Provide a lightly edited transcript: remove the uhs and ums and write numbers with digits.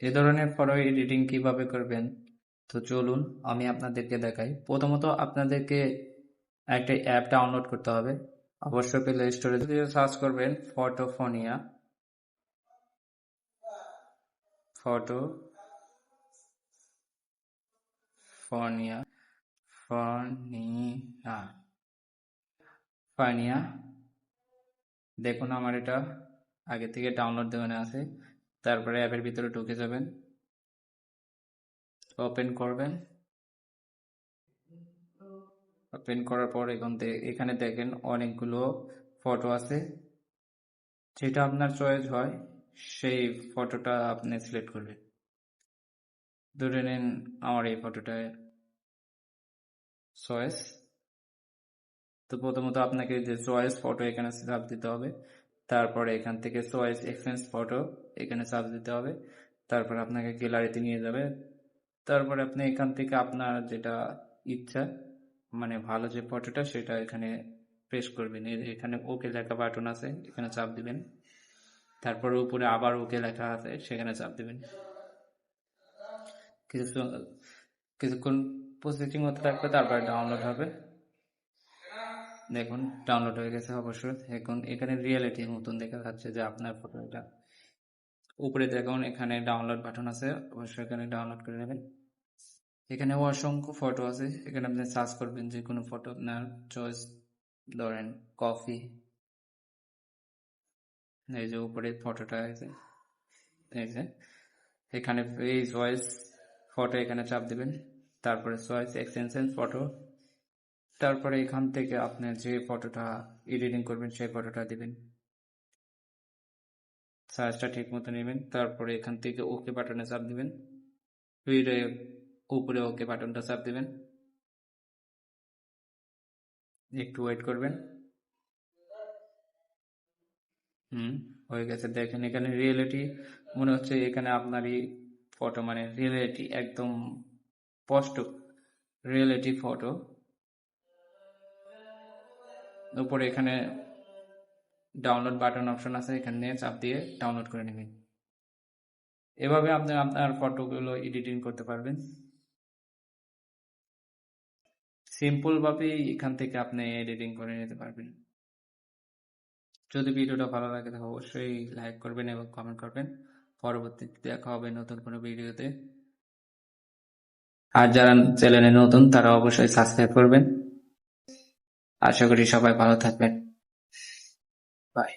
এ ধরনের photo editing কিভাবে করবেন, তো চলুন আমি আপনাদেরকে দেখাই। প্রথমত আপনাদেরকে একটা অ্যাপ ডাউনলোড করতে হবে, অবশ্যই প্লে স্টোরে সার্চ করবেন ফটোফোনিয়া। ফটোফোনিয়া ফনিয়া ফানিয়া দেখুন আমার এটা আগে থেকে ডাউনলোড দেওয়া আছে। তারপরে অ্যাপের ভিতরে ঢুকে যাবেন, ওপেন করবেন। ওপেন করার পর এখানে দেখেন অনেকগুলো ফটো আছে। যেটা আপনার চয়েস হয় সেই ফটোটা আপনি সিলেক্ট করবেন। ধরে নিন আমার এই ফটোটা চয়েস। তো প্রথমত আপনাকে যে চয়েস ফটো এখানে চাপ দিতে হবে, তারপরে এখান থেকে চয়েস এক্সচেঞ্জ ফটো এখানে চাপ দিতে হবে, তারপর আপনাকে গ্যালারিতে নিয়ে যাবে। তারপরে আপনি এখান থেকে আপনার যেটা ইচ্ছা, মানে ভালো যে ফটোটা সেটা এখানে প্রেস করবেন। এখানে ওকে লেখা বাটন আছে, এখানে চাপ দিবেন। তারপরে উপরে আবার ওকে লেখা আছে, সেখানে চাপ দিবেন। কিছুক্ষণ প্রসেসিং হতে থাকবে, তারপরে ডাউনলোড হবে। দেখুন ডাউনলোড হয়ে গেছে অবশ্যই। এখন এখানে রিয়েলিটির মতন দেখা যাচ্ছে যে আপনার ফটোটা। উপরে দেখুন এখানে ডাউনলোড বাটন আছে, অবশ্যই এখানে ডাউনলোড করে নেবেন। এখানে অসংখ্য ফটো আছে, এখানে আপনি সার্চ করবেন যে কোনো ফটো আপনার চয়েস। ধরেন কফি, এই যে উপরে ফটোটা আছে, এই যে এখানে এই চয়েস ফটো এখানে চাপ দিবেন, তারপরে চয়েস এক্সটেনশন ফটো, তারপরে এখান থেকে আপনি যে ফটোটা এডিটিং করবেন সেই ফটোটা দিবেন। সাইজটা ঠিক মতো নেবেন, তারপরে এখান থেকে ওকে বাটনে চাপ দিবেন। ফিরে উপরে ওকে বাটনটা চাপ দিবেন, একটু ওয়েট করবেন। হয়ে গেছে। দেখেন এখানে রিয়েলিটি মনে হচ্ছে, এখানে আপনারই ফটো, মানে রিয়েলিটি একদম স্পষ্ট রিয়েলিটি ফটো। উপরে এখানে ডাউনলোড বাটন অপশন আছে, এখানে চাপ দিয়ে ডাউনলোড করে নেবেন। এভাবে আপনি আপনার ফটোগুলো এডিটিং করতে পারবেন সিম্পল ভাবেই। এখান থেকে আপনি এডিটিং করে নিতে পারবেন। যদি ভিডিওটা ভালো লাগে তাহলে অবশ্যই লাইক করবেন এবং কমেন্ট করবেন। পরবর্তীতে দেখা হবে নতুন কোনো ভিডিওতে। আর যারা চ্যানেলে নতুন তারা অবশ্যই সাবস্ক্রাইব করবেন। আশা করি সবাই ভালো থাকবেন। বাই।